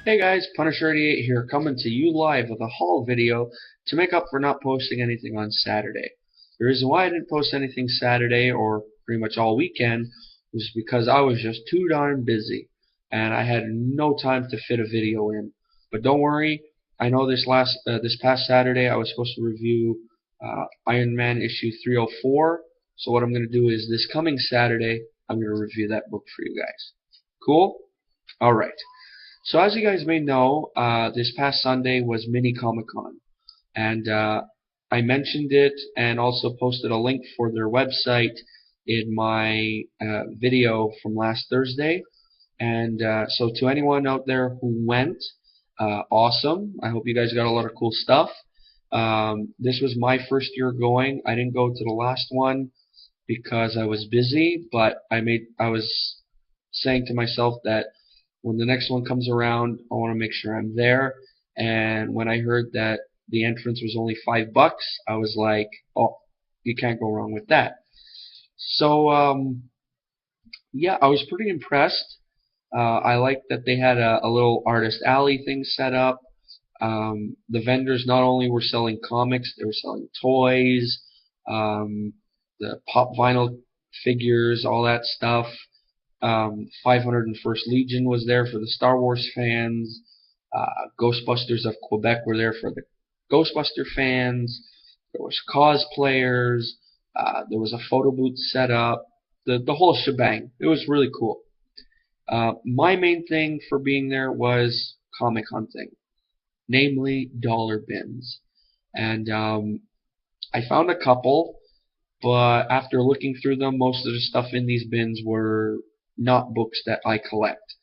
Hey guys, Punisher88 here, coming to you live with a haul video to make up for not posting anything on Saturday. The reason why I didn't post anything Saturday or pretty much all weekend was because I was just too darn busy and I had no time to fit a video in. But don't worry, I know this past Saturday I was supposed to review Iron Man issue 304. So what I'm going to do is this coming Saturday I'm going to review that book for you guys. Cool? All right. So as you guys may know, this past Sunday was Mini-Comicon, and I mentioned it and also posted a link for their website in my video from last Thursday. And so to anyone out there who went, awesome. I hope you guys got a lot of cool stuff. This was my first year going. I didn't go to the last one because I was busy, but I was saying to myself that when the next one comes around, I want to make sure I'm there. And when I heard that the entrance was only $5, I was like, oh, you can't go wrong with that. So yeah, I was pretty impressed. I liked that they had a little artist alley thing set up. The vendors not only were selling comics, they were selling toys, the pop vinyl figures, all that stuff. 501st Legion was there for the Star Wars fans. Ghostbusters of Quebec were there for the Ghostbuster fans. There was cosplayers. There was a photo booth set up. The whole shebang. It was really cool. My main thing for being there was comic hunting, namely dollar bins. And I found a couple, but after looking through them, most of the stuff in these bins were not books that I collect.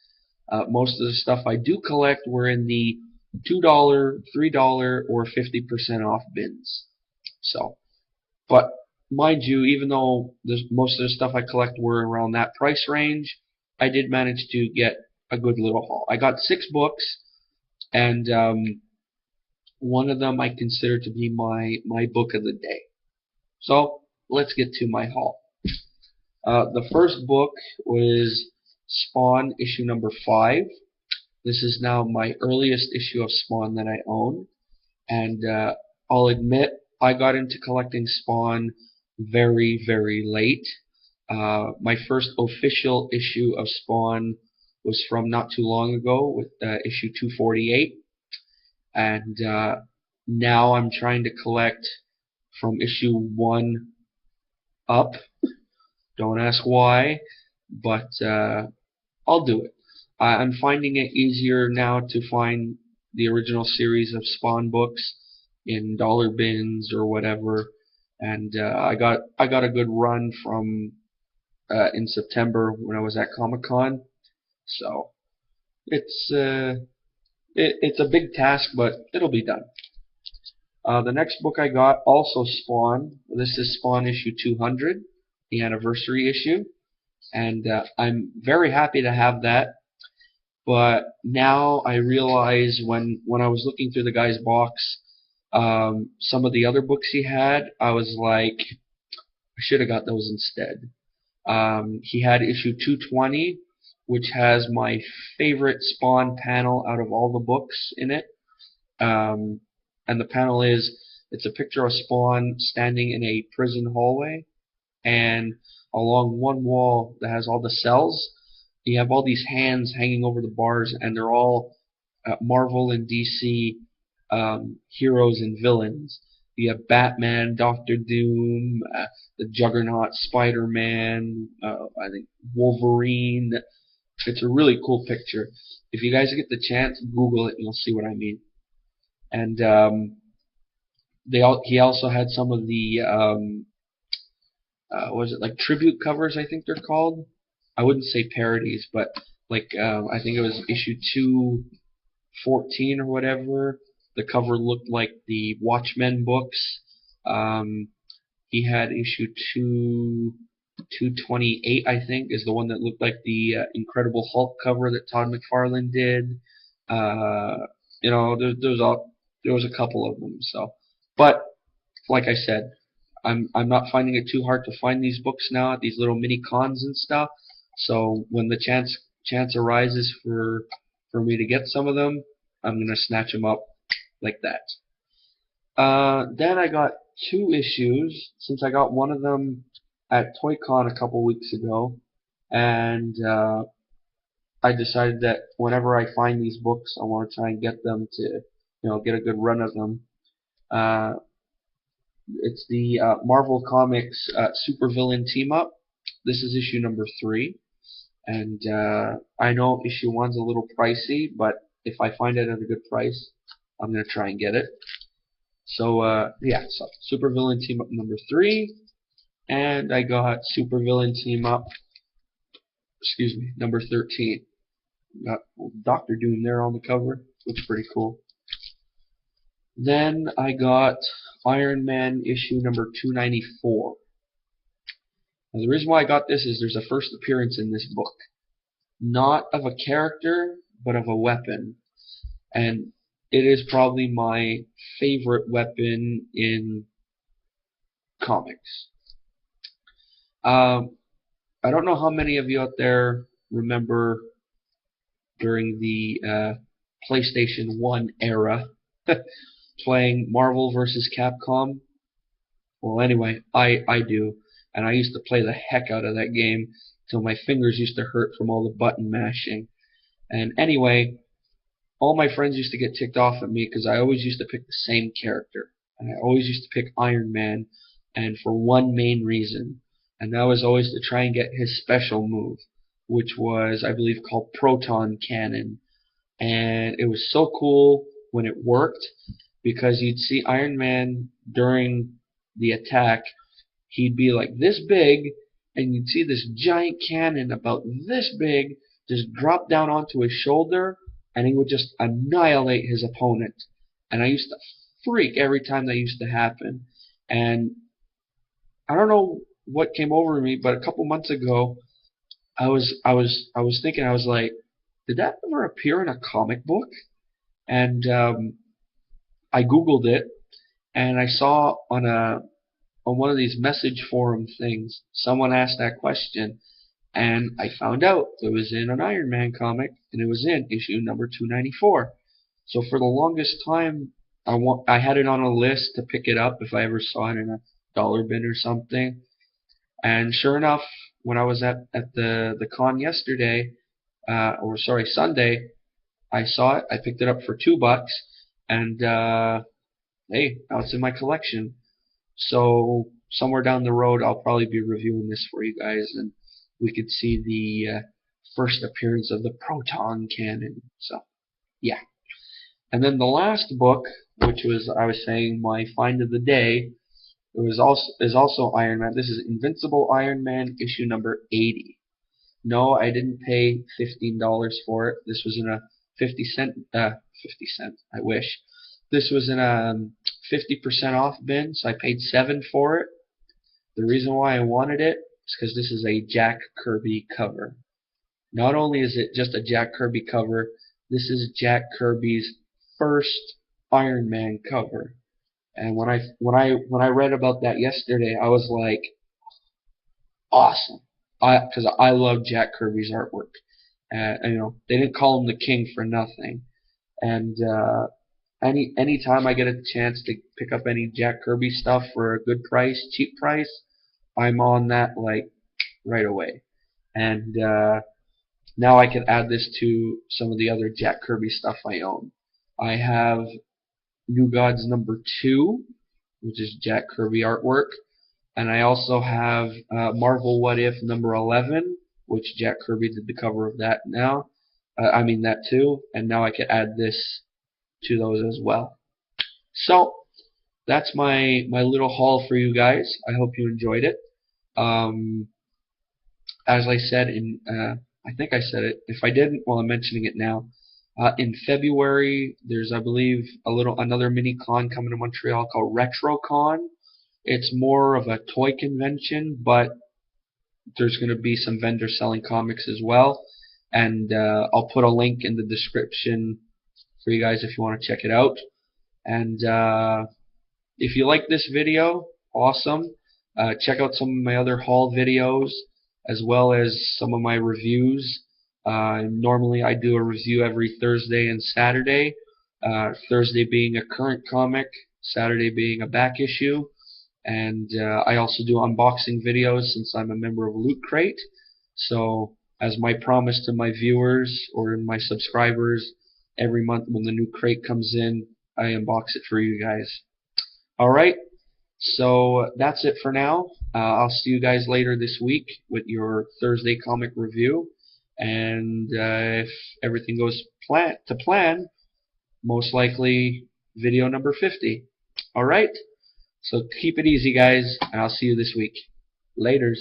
Most of the stuff I do collect were in the $2, $3, or 50% off bins. So, but mind you, even though most of the stuff I collect were around that price range, I did manage to get a good little haul. I got 6 books, and one of them I consider to be my book of the day. So let's get to my haul. The first book was Spawn issue number 5. This is now my earliest issue of Spawn that I own, and I'll admit I got into collecting Spawn very, very late. My first official issue of Spawn was from not too long ago with issue 248, and now I'm trying to collect from issue 1 up. Don't ask why, but I'll do it. I'm finding it easier now to find the original series of Spawn books in dollar bins or whatever, and I got a good run from in September when I was at Comic-Con. So it's it's a big task, but it'll be done. The next book I got, also Spawn. This is Spawn issue 200, the anniversary issue, and I'm very happy to have that. But now I realize when I was looking through the guy's box, some of the other books he had, I was like, I should have got those instead. He had issue 220, which has my favorite Spawn panel out of all the books in it. And the panel it's a picture of Spawn standing in a prison hallway, and along one wall that has all the cells, you have all these hands hanging over the bars, and they're all Marvel and DC heroes and villains. You have Batman, Doctor Doom, the Juggernaut, Spider-Man, I think Wolverine. It's a really cool picture. If you guys get the chance, Google it and you'll see what I mean. And he also had some of the what is it, like tribute covers, I think they're called. I wouldn't say parodies, but like I think it was issue 214 or whatever. The cover looked like the Watchmen books. He had issue 228, I think, is the one that looked like the Incredible Hulk cover that Todd McFarlane did. You know, there was a couple of them. So, but like I said, I'm not finding it too hard to find these books now, these little mini cons and stuff. So when the chance arises for for me to get some of them, I'm gonna snatch them up like that. Then I got 2 issues, since I got one of them at ToyCon a couple weeks ago, and I decided that whenever I find these books, I want to try and get them to, get a good run of them. Uh, it's the Marvel Comics Supervillain Team Up. This is issue number 3, and I know issue 1's a little pricey, but if I find it at a good price, I'm gonna try and get it. So yeah, so Supervillain Team Up number 3, and I got Supervillain Team Up, number 13. Got Doctor Doom there on the cover. Looks pretty cool. Then I got Iron Man issue number 294. Now, the reason why I got this is there's a first appearance in this book. Not of a character, but of a weapon. And it is probably my favorite weapon in comics. I don't know how many of you out there remember during the PlayStation 1 era playing Marvel vs. Capcom. Well, anyway, I do, and I used to play the heck out of that game till my fingers used to hurt from all the button mashing. And anyway, all my friends used to get ticked off at me because I always used to pick the same character, and I always used to pick Iron Man, and for one main reason, and that was always to try and get his special move, which was, I believe, called Proton Cannon. And it was so cool when it worked, because you'd see Iron Man during the attack, he'd be like this big, and you'd see this giant cannon about this big just drop down onto his shoulder, and he would just annihilate his opponent. And I used to freak every time that used to happen. And I don't know what came over me, but a couple months ago, I was thinking, I was like, did that ever appear in a comic book? And I Googled it, and I saw on one of these message forum things, someone asked that question, and I found out it was in an Iron Man comic, and it was in issue number 294. So for the longest time, I had it on a list to pick it up if I ever saw it in a dollar bin or something. And sure enough, when I was at the con yesterday, Sunday, I saw it. I picked it up for $2, and hey, now it's in my collection. So somewhere down the road, I'll probably be reviewing this for you guys, and we could see the first appearance of the Proton Cannon. So yeah. And then the last book, which was, I was saying, my find of the day, is also Iron Man. This is Invincible Iron Man issue number 80. No, I didn't pay $15 for it. This was in a 50 cent, I wish. This was in a 50% off bin, so I paid $7 for it. The reason why I wanted it is because this is a Jack Kirby cover. Not only is it just a Jack Kirby cover, this is Jack Kirby's first Iron Man cover. And when I read about that yesterday, I was like, awesome. Because I love Jack Kirby's artwork. And they didn't call him the king for nothing. And anytime I get a chance to pick up any Jack Kirby stuff for a good price, cheap price, I'm on that like right away. And now I can add this to some of the other Jack Kirby stuff I own. I have New Gods number 2, which is Jack Kirby artwork. And I also have Marvel What If number 11, which Jack Kirby did the cover of that now. That too. And now I can add this to those as well. So that's my little haul for you guys. I hope you enjoyed it. As I said I think I said it. If I didn't, well, I'm mentioning it now. In February, there's, I believe, another mini-con coming to Montreal called RetroCon. It's more of a toy convention, but there's going to be some vendors selling comics as well. And I'll put a link in the description for you guys if you want to check it out. And if you like this video, awesome. Check out some of my other haul videos, as well as some of my reviews. Normally I do a review every Thursday and Saturday. Thursday being a current comic, Saturday being a back issue. And I also do unboxing videos since I'm a member of Loot Crate. So as my promise to my viewers or my subscribers, every month when the new crate comes in, I unbox it for you guys. Alright, so that's it for now. I'll see you guys later this week with your Thursday comic review. And if everything goes to plan, most likely video number 50. Alright? So keep it easy, guys, and I'll see you this week. Laters.